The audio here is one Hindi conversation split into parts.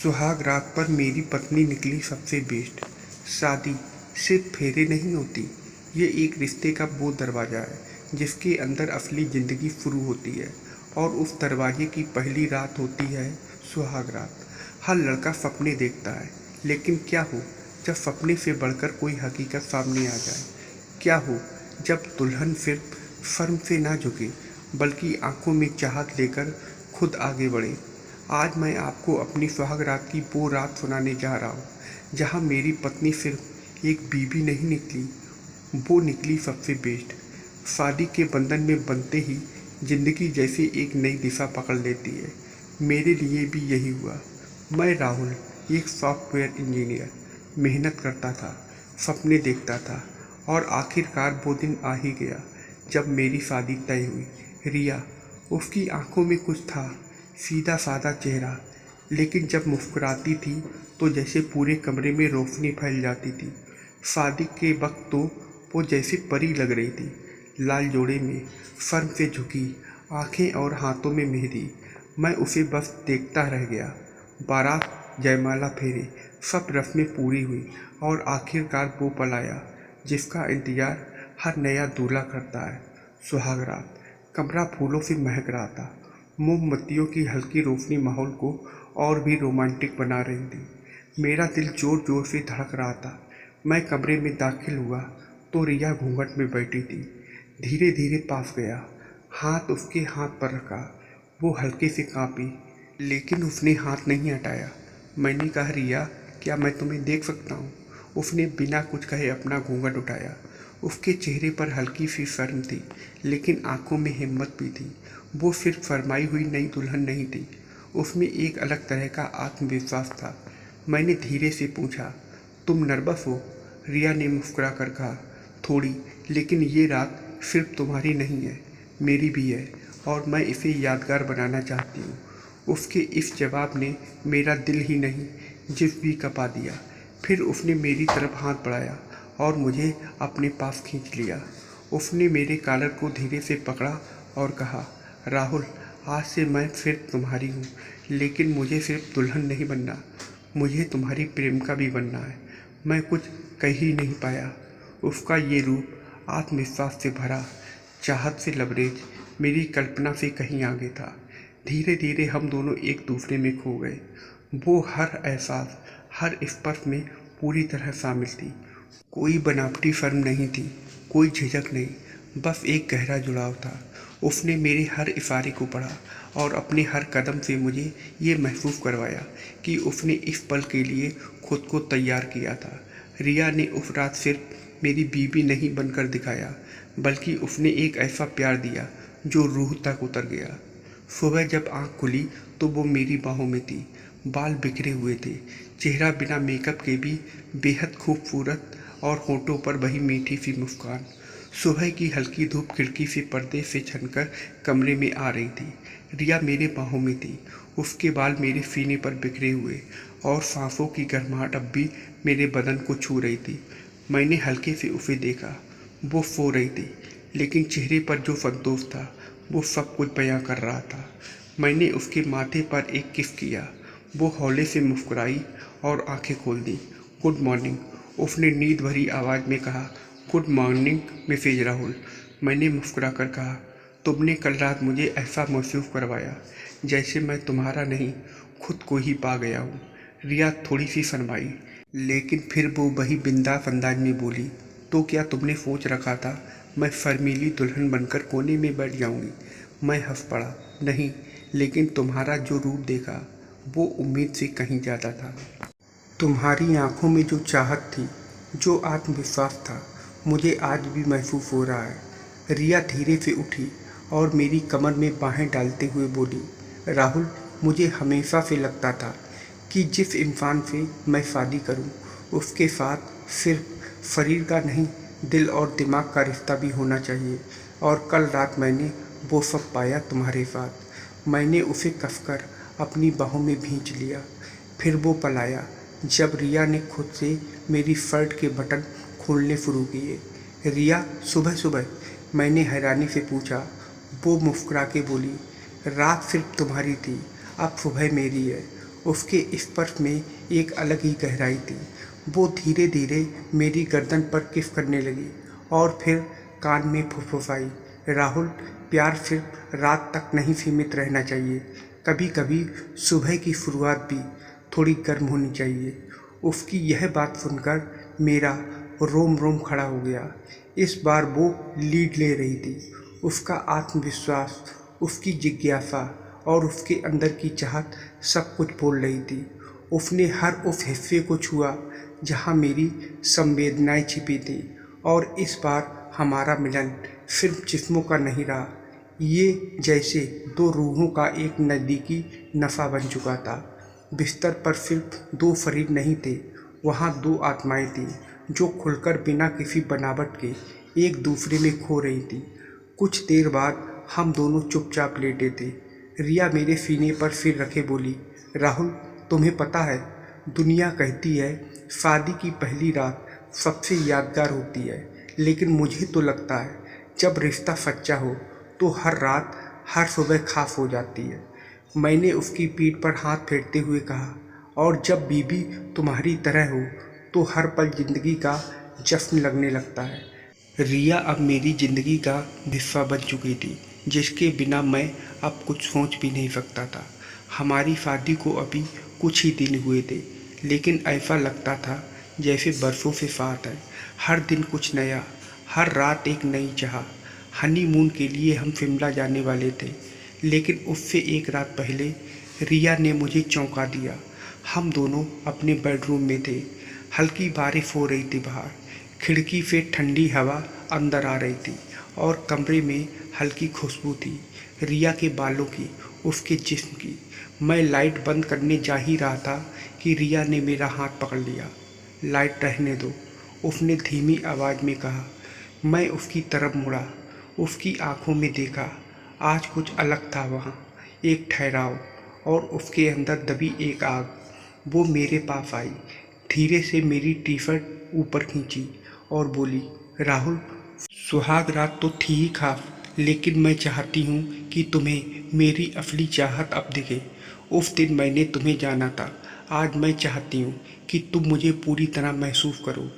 सुहाग रात पर मेरी पत्नी निकली सबसे बेस्ट। शादी सिर्फ फेरे नहीं होती, ये एक रिश्ते का वो दरवाज़ा है जिसके अंदर असली ज़िंदगी शुरू होती है। और उस दरवाजे की पहली रात होती है सुहाग रात। हर लड़का सपने देखता है, लेकिन क्या हो जब सपने से बढ़कर कोई हकीकत सामने आ जाए। क्या हो जब दुल्हन सिर्फ शर्म से ना झुके, बल्कि आंखों में चाहत लेकर खुद आगे बढ़े। आज मैं आपको अपनी सुहाग रात की वो रात सुनाने जा रहा हूँ, जहाँ मेरी पत्नी सिर्फ एक बीवी नहीं निकली, वो निकली सबसे बेस्ट। शादी के बंधन में बनते ही जिंदगी जैसे एक नई दिशा पकड़ लेती है। मेरे लिए भी यही हुआ। मैं राहुल, एक सॉफ्टवेयर इंजीनियर, मेहनत करता था, सपने देखता था, और आखिरकार वो दिन आ ही गया जब मेरी शादी तय हुई। रिया, उसकी आंखों में कुछ था, सीधा साधा चेहरा, लेकिन जब मुस्कुराती थी तो जैसे पूरे कमरे में रोशनी फैल जाती थी। शादी के वक्त तो वो जैसे परी लग रही थी, लाल जोड़े में, शर्म से झुकी आंखें और हाथों में मेहंदी। मैं उसे बस देखता रह गया। बारात, जयमाला, फेरे, सब रस्में पूरी हुई और आखिरकार वो पल आया जिसका इंतजार हर नया दूल्हा करता है। सुहाग रात। कमरा फूलों से महक रहा था। मोमबत्तियों की हल्की रोशनी माहौल को और भी रोमांटिक बना रही थी। मेरा दिल जोर जोर से धड़क रहा था। मैं कमरे में दाखिल हुआ तो रिया घूंघट में बैठी थी। धीरे धीरे पास गया, हाथ उसके हाथ पर रखा। वो हल्के से कांपी, लेकिन उसने हाथ नहीं हटाया। मैंने कहा, रिया, क्या मैं तुम्हें देख सकता हूँ? उसने बिना कुछ कहे अपना घूंघट उठाया। उसके चेहरे पर हल्की सी शर्म थी, लेकिन आंखों में हिम्मत भी थी। वो सिर्फ फरमाई हुई नई दुल्हन नहीं थी, उसमें एक अलग तरह का आत्मविश्वास था। मैंने धीरे से पूछा, तुम नर्वस हो? रिया ने मुस्कुरा कर कहा, थोड़ी, लेकिन ये रात सिर्फ तुम्हारी नहीं है, मेरी भी है, और मैं इसे यादगार बनाना चाहती हूँ। उसके इस जवाब ने मेरा दिल ही नहीं, जिस्म भी कँपा दिया। फिर उसने मेरी तरफ हाथ बढ़ाया और मुझे अपने पास खींच लिया। उसने मेरे कॉलर को धीरे से पकड़ा और कहा, राहुल, आज से मैं सिर्फ तुम्हारी हूँ, लेकिन मुझे सिर्फ दुल्हन नहीं बनना, मुझे तुम्हारी प्रेमिका भी बनना है। मैं कुछ कह ही नहीं पाया। उसका ये रूप आत्मविश्वास से भरा, चाहत से लबरेज, मेरी कल्पना से कहीं आगे था। धीरे धीरे हम दोनों एक दूसरे में खो गए। वो हर एहसास, हर स्पर्श में पूरी तरह शामिल थी। कोई बनावटी शर्म नहीं थी, कोई झिझक नहीं, बस एक गहरा जुड़ाव था। उसने मेरे हर इशारे को पढ़ा और अपने हर कदम से मुझे ये महसूस करवाया कि उसने इस पल के लिए खुद को तैयार किया था। रिया ने उस रात सिर्फ मेरी बीवी नहीं बनकर दिखाया, बल्कि उसने एक ऐसा प्यार दिया जो रूह तक उतर गया। सुबह जब आँख खुली तो वो मेरी बाहों में थी। बाल बिखरे हुए थे, चेहरा बिना मेकअप के भी बेहद खूबसूरत, और होठों पर वही मीठी सी मुस्कान। सुबह की हल्की धूप खिड़की से पर्दे से छनकर कमरे में आ रही थी। रिया मेरे बाहों में थी, उसके बाल मेरे सीने पर बिखरे हुए, और सांसों की गर्माहट अब भी मेरे बदन को छू रही थी। मैंने हल्के से उसे देखा। वो सो रही थी, लेकिन चेहरे पर जो संतोष था वो सब कुछ बयां कर रहा था। मैंने उसके माथे पर एक किस किया। वो हौले से मुस्कुराई और आंखें खोल दी। गुड मॉर्निंग, उसने नींद भरी आवाज़ में कहा। गुड मॉर्निंग मिसेज राहुल, मैंने मुस्कुरा कर कहा। तुमने कल रात मुझे ऐसा महसूस करवाया जैसे मैं तुम्हारा नहीं, खुद को ही पा गया हूँ। रिया थोड़ी सी शर्माई, लेकिन फिर वो वही बिंदास अंदाज में बोली, तो क्या तुमने सोच रखा था मैं शर्मीली दुल्हन बनकर कोने में बैठ जाऊंगी? मैं हंस पड़ा। नहीं, लेकिन तुम्हारा जो रूप देखा वो उम्मीद से कहीं ज़्यादा था। तुम्हारी आंखों में जो चाहत थी, जो आत्मविश्वास था, मुझे आज भी महसूस हो रहा है। रिया धीरे से उठी और मेरी कमर में बाहें डालते हुए बोली, राहुल, मुझे हमेशा से लगता था कि जिस इंसान से मैं शादी करूं, उसके साथ सिर्फ शरीर का नहीं, दिल और दिमाग का रिश्ता भी होना चाहिए। और कल रात मैंने वो सब पाया तुम्हारे साथ। मैंने उसे कसकर अपनी बाहों में भींच लिया। फिर वो पल आया जब रिया ने खुद से मेरी शर्ट के बटन खोलने शुरू किए। रिया, सुबह सुबह? मैंने हैरानी से पूछा। वो मुस्कुरा के बोली, रात सिर्फ तुम्हारी थी, अब सुबह मेरी है। उसके स्पर्श में एक अलग ही गहराई थी। वो धीरे धीरे मेरी गर्दन पर किस करने लगी और फिर कान में फुसफुसाई, राहुल, प्यार सिर्फ रात तक नहीं सीमित रहना चाहिए, कभी कभी सुबह की शुरुआत भी थोड़ी गर्म होनी चाहिए। उसकी यह बात सुनकर मेरा रोम रोम खड़ा हो गया। इस बार वो लीड ले रही थी। उसका आत्मविश्वास, उसकी जिज्ञासा और उसके अंदर की चाहत सब कुछ बोल रही थी। उसने हर उस हिस्से को छुआ जहाँ मेरी संवेदनाएं छिपी थी, और इस बार हमारा मिलन सिर्फ जिस्मों का नहीं रहा, ये जैसे दो रूहों का एक नज़दीकी नशा बन चुका था। बिस्तर पर सिर्फ दो शरीर नहीं थे, वहाँ दो आत्माएं थीं जो खुलकर बिना किसी बनावट के एक दूसरे में खो रही थी। कुछ देर बाद हम दोनों चुपचाप लेटे थे। रिया मेरे सीने पर सिर रखे बोली, राहुल, तुम्हें पता है, दुनिया कहती है शादी की पहली रात सबसे यादगार होती है, लेकिन मुझे तो लगता है जब रिश्ता सच्चा हो तो हर रात, हर सुबह खास हो जाती है। मैंने उसकी पीठ पर हाथ फेरते हुए कहा, और जब बीबी तुम्हारी तरह हो तो हर पल जिंदगी का जश्न लगने लगता है। रिया अब मेरी ज़िंदगी का हिस्सा बन चुकी थी, जिसके बिना मैं अब कुछ सोच भी नहीं सकता था। हमारी शादी को अभी कुछ ही दिन हुए थे, लेकिन ऐसा लगता था जैसे बरसों से साथ है। हर दिन कुछ नया, हर रात एक नई चाह। हनीमून के लिए हम शिमला जाने वाले थे, लेकिन उससे एक रात पहले रिया ने मुझे चौंका दिया। हम दोनों अपने बेडरूम में थे। हल्की बारिश हो रही थी बाहर, खिड़की से ठंडी हवा अंदर आ रही थी और कमरे में हल्की खुशबू थी, रिया के बालों की, उसके जिस्म की। मैं लाइट बंद करने जा ही रहा था कि रिया ने मेरा हाथ पकड़ लिया। लाइट रहने दो, उसने धीमी आवाज़ में कहा। मैं उसकी तरफ मुड़ा, उसकी आंखों में देखा। आज कुछ अलग था वहाँ, एक ठहराव, और उसके अंदर दबी एक आग। वो मेरे पास आई, धीरे से मेरी टी शर्ट ऊपर खींची और बोली, राहुल, सुहाग रात तो थी ही खास, लेकिन मैं चाहती हूँ कि तुम्हें मेरी असली चाहत अब दिखे। उस दिन मैंने तुम्हें जाना था, आज मैं चाहती हूँ कि तुम मुझे पूरी तरह महसूस करो।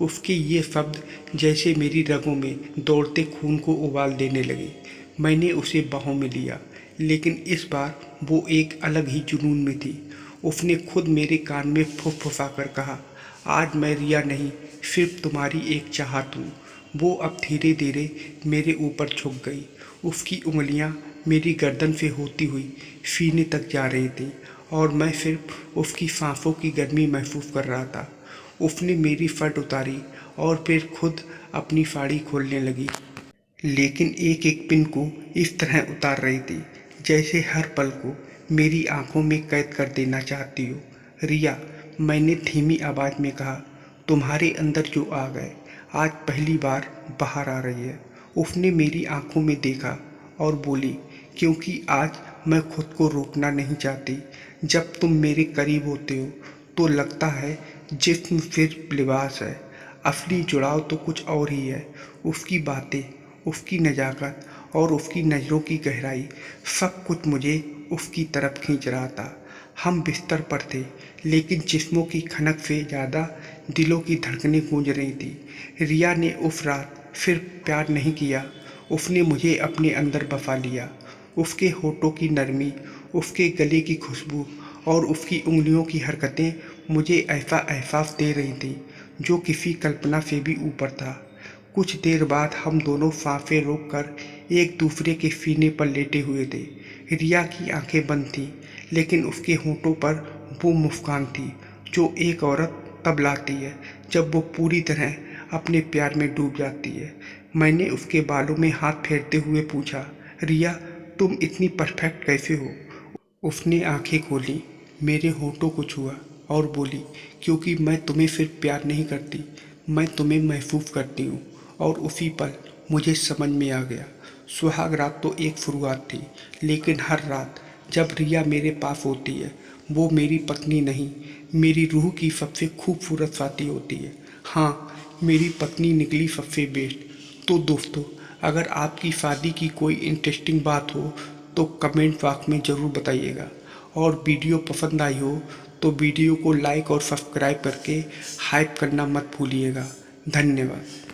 उसके ये शब्द जैसे मेरी रगों में दौड़ते खून को उबाल देने लगे। मैंने उसे बाहों में लिया, लेकिन इस बार वो एक अलग ही जुनून में थी। उसने खुद मेरे कान में फुसफुसा कर कहा, आज मैं रिया नहीं, सिर्फ तुम्हारी एक चाहत हूँ। वो अब धीरे धीरे मेरे ऊपर झुक गई। उसकी उंगलियाँ मेरी गर्दन से होती हुई सीने तक जा रही थी, और मैं सिर्फ उसकी सांसों की गर्मी महसूस कर रहा था। उसने मेरी शर्ट उतारी और फिर खुद अपनी साड़ी खोलने लगी, लेकिन एक एक पिन को इस तरह उतार रही थी जैसे हर पल को मेरी आंखों में कैद कर देना चाहती हो। रिया, मैंने धीमी आवाज़ में कहा, तुम्हारे अंदर जो आग है आज पहली बार बाहर आ रही है। उसने मेरी आंखों में देखा और बोली, क्योंकि आज मैं खुद को रोकना नहीं चाहती। जब तुम मेरे करीब होते हो तो लगता है जिस्म सिर्फ लिबास है, असली जुड़ाव तो कुछ और ही है। उसकी बातें, उसकी नज़ाकत और उसकी नज़रों की गहराई, सब कुछ मुझे उसकी तरफ खींच रहा था। हम बिस्तर पर थे, लेकिन जिस्मों की खनक से ज़्यादा दिलों की धड़कनें गूंज रही थी। रिया ने उस रात सिर्फ प्यार नहीं किया, उसने मुझे अपने अंदर बसा लिया। उसके होठों की नरमी, उसके गले की खुशबू और उसकी उंगलियों की हरकतें मुझे ऐसा एहसास दे रही थी जो किसी कल्पना से भी ऊपर था। कुछ देर बाद हम दोनों सांसें रोककर एक दूसरे के सीने पर लेटे हुए थे। रिया की आंखें बंद थीं, लेकिन उसके होठों पर वो मुस्कान थी जो एक औरत तब लाती है जब वो पूरी तरह अपने प्यार में डूब जाती है। मैंने उसके बालों में हाथ फेरते हुए पूछा, रिया, तुम इतनी परफेक्ट कैसे हो? उसने आंखें खोली, मेरे होठों को छुआ और बोली, क्योंकि मैं तुम्हें सिर्फ प्यार नहीं करती, मैं तुम्हें महसूस करती हूँ। और उसी पल मुझे समझ में आ गया, सुहाग रात तो एक शुरुआत थी, लेकिन हर रात जब रिया मेरे पास होती है, वो मेरी पत्नी नहीं, मेरी रूह की सबसे खूबसूरत साथी होती है। हाँ, मेरी पत्नी निकली सबसे बेस्ट। तो दोस्तों, अगर आपकी शादी की कोई इंटरेस्टिंग बात हो तो कमेंट बॉक्स में ज़रूर बताइएगा, और वीडियो पसंद आई हो तो वीडियो को लाइक और सब्सक्राइब करके हाइप करना मत भूलिएगा। धन्यवाद।